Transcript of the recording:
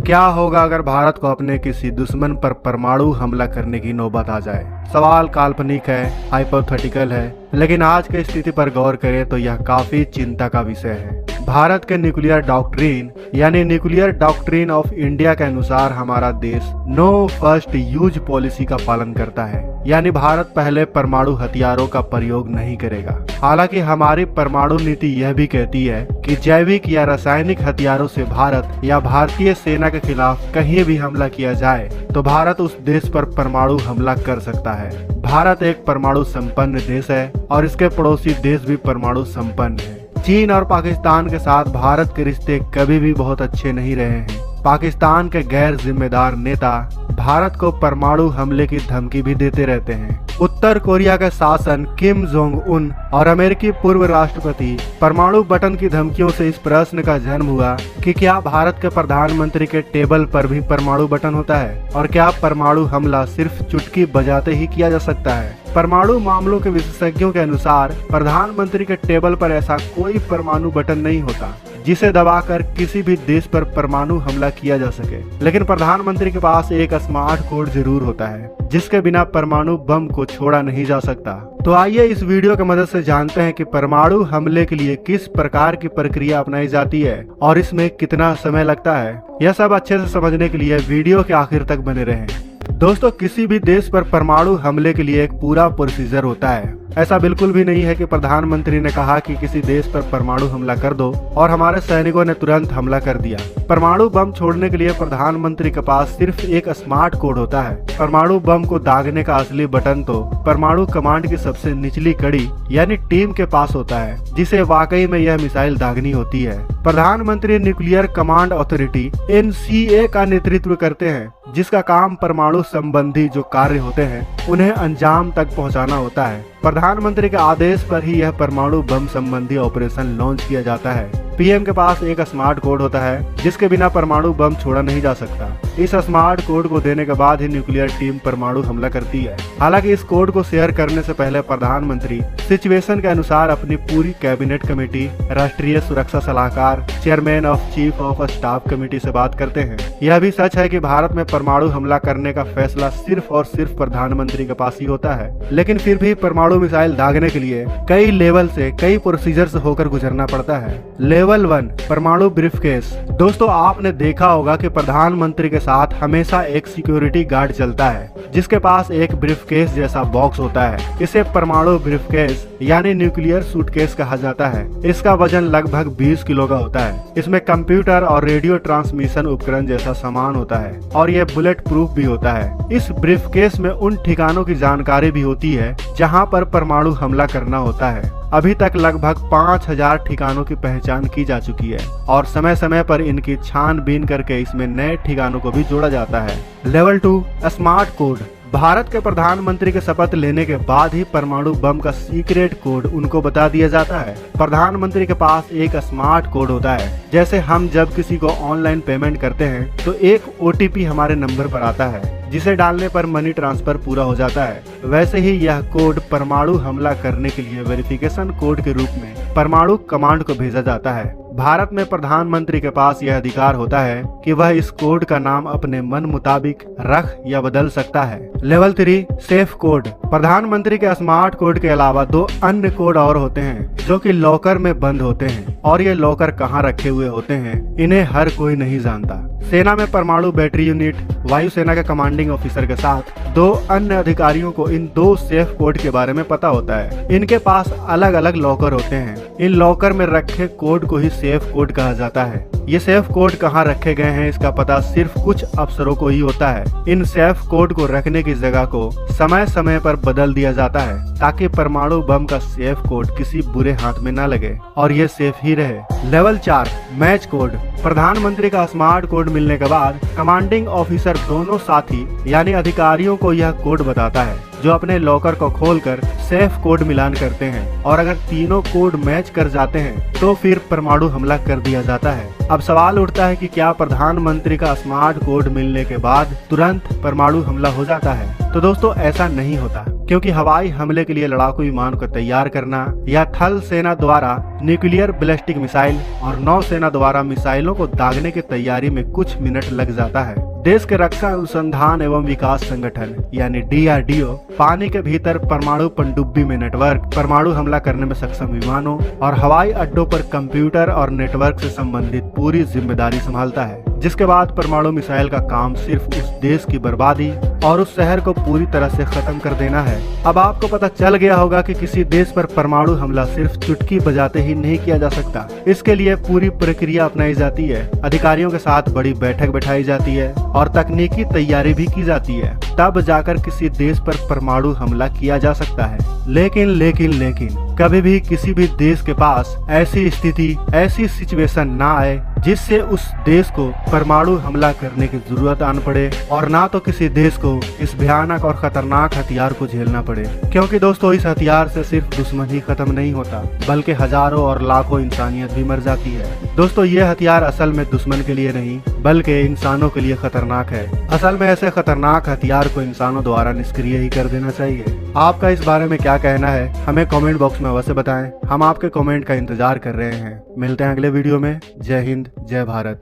क्या होगा अगर भारत को अपने किसी दुश्मन पर परमाणु हमला करने की नौबत आ जाए। सवाल काल्पनिक है, हाइपोथेटिकल है, लेकिन आज की स्थिति पर गौर करें तो यह काफी चिंता का विषय है। भारत के न्यूक्लियर डॉक्ट्रिन यानी न्यूक्लियर डॉक्ट्रिन ऑफ इंडिया के अनुसार हमारा देश नो फर्स्ट यूज पॉलिसी का पालन करता है, यानी भारत पहले परमाणु हथियारों का प्रयोग नहीं करेगा। हालांकि हमारी परमाणु नीति यह भी कहती है कि जैविक या रासायनिक हथियारों से भारत या भारतीय सेना के खिलाफ कहीं भी हमला किया जाए तो भारत उस देश पर परमाणु हमला कर सकता है। भारत एक परमाणु संपन्न देश है और इसके पड़ोसी देश भी परमाणु संपन्न है। चीन और पाकिस्तान के साथ भारत के रिश्ते कभी भी बहुत अच्छे नहीं रहे हैं। पाकिस्तान के गैर जिम्मेदार नेता भारत को परमाणु हमले की धमकी भी देते रहते हैं। उत्तर कोरिया के शासन किम जोंग उन और अमेरिकी पूर्व राष्ट्रपति परमाणु बटन की धमकियों से इस प्रश्न का जन्म हुआ कि क्या भारत के प्रधानमंत्री के टेबल पर भी परमाणु बटन होता है और क्या परमाणु हमला सिर्फ चुटकी बजाते ही किया जा सकता है। परमाणु मामलों के विशेषज्ञों के अनुसार प्रधानमंत्री के टेबल पर ऐसा कोई परमाणु बटन नहीं होता जिसे दबाकर किसी भी देश पर परमाणु हमला किया जा सके, लेकिन प्रधानमंत्री के पास एक स्मार्ट कोड जरूर होता है जिसके बिना परमाणु बम को छोड़ा नहीं जा सकता। तो आइए इस वीडियो की मदद से जानते हैं कि परमाणु हमले के लिए किस प्रकार की प्रक्रिया अपनाई जाती है और इसमें कितना समय लगता है। यह सब अच्छे से समझने के लिए वीडियो के आखिर तक बने रहें। दोस्तों, किसी भी देश पर परमाणु हमले के लिए एक पूरा प्रोसीजर होता है। ऐसा बिल्कुल भी नहीं है कि प्रधानमंत्री ने कहा कि किसी देश पर परमाणु हमला कर दो और हमारे सैनिकों ने तुरंत हमला कर दिया। परमाणु बम छोड़ने के लिए प्रधानमंत्री के पास सिर्फ एक स्मार्ट कोड होता है। परमाणु बम को दागने का असली बटन तो परमाणु कमांड की सबसे निचली कड़ी यानी टीम के पास होता है, जिसे वाकई में यह मिसाइल दागनी होती है। प्रधानमंत्री न्यूक्लियर कमांड अथॉरिटी NCA का नेतृत्व करते हैं, जिसका काम परमाणु संबंधी जो कार्य होते हैं उन्हें अंजाम तक पहुंचाना होता है। प्रधानमंत्री के आदेश पर ही यह परमाणु बम संबंधी ऑपरेशन लॉन्च किया जाता है। PM के पास एक स्मार्ट कोड होता है जिसके बिना परमाणु बम छोड़ा नहीं जा सकता। इस स्मार्ट कोड को देने के बाद ही न्यूक्लियर टीम परमाणु हमला करती है। हालांकि इस कोड को शेयर करने से पहले प्रधानमंत्री सिचुएशन के अनुसार अपनी पूरी कैबिनेट कमेटी, राष्ट्रीय सुरक्षा सलाहकार, chairman of chief of staff committee से बात करते हैं। यह भी सच है कि भारत में परमाणु हमला करने का फैसला सिर्फ और सिर्फ प्रधानमंत्री के पास ही होता है, लेकिन फिर भी परमाणु मिसाइल दागने के लिए कई लेवल से, कई प्रोसीजर से होकर गुजरना पड़ता है। लेवल 1 परमाणु ब्रीफकेस। दोस्तों, आपने देखा होगा कि प्रधानमंत्री के साथ हमेशा एक सिक्योरिटी गार्ड चलता है जिसके पास एक ब्रीफकेस जैसा बॉक्स होता है। इसे परमाणु ब्रीफकेस यानी न्यूक्लियर सूटकेस कहा जाता है। इसका वजन लगभग 20 किलो का होता है। इसमें कंप्यूटर और रेडियो ट्रांसमिशन उपकरण जैसा सामान होता है और यह बुलेट प्रूफ भी होता है। इस ब्रीफकेस में उन ठिकानों की जानकारी भी होती है जहां पर परमाणु हमला करना होता है। अभी तक लगभग 5000 ठिकानों की पहचान की जा चुकी है और समय समय पर इनकी छानबीन करके इसमें नए ठिकानों को भी जोड़ा जाता है। Level 2 smart code. भारत के प्रधानमंत्री के शपथ लेने के बाद ही परमाणु बम का सीक्रेट कोड उनको बता दिया जाता है। प्रधानमंत्री के पास एक स्मार्ट कोड होता है। जैसे हम जब किसी को ऑनलाइन पेमेंट करते हैं तो एक OTP हमारे नंबर पर आता है जिसे डालने पर मनी ट्रांसफर पूरा हो जाता है। वैसे ही यह कोड परमाणु हमला करने के लिए वेरिफिकेशन कोड के रूप में परमाणु कमांड को भेजा जाता है। भारत में प्रधानमंत्री के पास यह अधिकार होता है कि वह इस कोड का नाम अपने मन मुताबिक रख या बदल सकता है। Level 3 safe code. प्रधानमंत्री के स्मार्ट कोड के अलावा 2 अन्य कोड और होते हैं जो कि लॉकर में बंद होते हैं और ये लॉकर कहाँ रखे हुए होते हैं इन्हें हर कोई नहीं जानता। सेना में परमाणु बैटरी यूनिट, वायुसेना के कमांडिंग ऑफिसर के साथ 2 अन्य अधिकारियों को इन 2 सेफ कोड के बारे में पता होता है। इनके पास अलग अलग लॉकर होते हैं। इन लॉकर में रखे कोड को ही सेफ कोड कहा जाता है। ये सेफ कोड कहाँ रखे गए हैं इसका पता सिर्फ कुछ अफसरों को ही होता है। इन सेफ कोड को रखने की जगह को समय समय पर बदल दिया जाता है ताकि परमाणु बम का सेफ कोड किसी बुरे हाथ में न लगे और ये सेफ ही रहे। Level 4 match code. प्रधानमंत्री का स्मार्ट कोड मिलने के बाद कमांडिंग ऑफिसर दोनों साथी यानी अधिकारियों को यह कोड बताता है, जो अपने लॉकर को खोलकर सेफ कोड मिलान करते हैं और अगर तीनों कोड मैच कर जाते हैं तो फिर परमाणु हमला कर दिया जाता है। अब सवाल उठता है कि क्या प्रधानमंत्री का स्मार्ट कोड मिलने के बाद तुरंत परमाणु हमला हो जाता है? तो दोस्तों, ऐसा नहीं होता। क्योंकि हवाई हमले के लिए लड़ाकू विमान को तैयार करना या थल सेना द्वारा न्यूक्लियर बैलिस्टिक मिसाइल और नौसेना द्वारा मिसाइलों को दागने की तैयारी में कुछ मिनट लग जाता है। देश के रक्षा अनुसंधान एवं विकास संगठन यानी DRDO पानी के भीतर परमाणु पनडुब्बी में नेटवर्क, परमाणु हमला करने में सक्षम विमानों और हवाई अड्डों पर कंप्यूटर और नेटवर्क से संबंधित पूरी जिम्मेदारी संभालता है, जिसके बाद परमाणु मिसाइल का काम सिर्फ उस देश की बर्बादी और उस शहर को पूरी तरह से खत्म कर देना है। अब आपको पता चल गया होगा कि किसी देश पर परमाणु हमला सिर्फ चुटकी बजाते ही नहीं किया जा सकता। इसके लिए पूरी प्रक्रिया अपनाई जाती है, अधिकारियों के साथ बड़ी बैठक बैठाई जाती है और तकनीकी तैयारी भी की जाती है, तब जाकर किसी देश पर परमाणु हमला किया जा सकता है। लेकिन कभी भी किसी भी देश के पास ऐसी स्थिति, ऐसी सिचुएशन ना आए जिससे उस देश को परमाणु हमला करने की जरूरत आन पड़े और ना तो किसी देश को इस भयानक और खतरनाक हथियार को झेलना पड़े। क्योंकि दोस्तों, इस हथियार से सिर्फ दुश्मन ही खत्म नहीं होता, बल्कि हजारों और लाखों इंसानियत भी मर जाती है। दोस्तों, ये हथियार असल में दुश्मन के लिए नहीं बल्कि इंसानों के लिए खतरनाक है। असल में ऐसे खतरनाक हथियार को इंसानों द्वारा निष्क्रिय ही कर देना चाहिए। आपका इस बारे में क्या कहना है, हमें कमेंट बॉक्स में अवश्य बताएं। हम आपके कमेंट का इंतजार कर रहे हैं। मिलते हैं अगले वीडियो में। जय हिंद, जय भारत।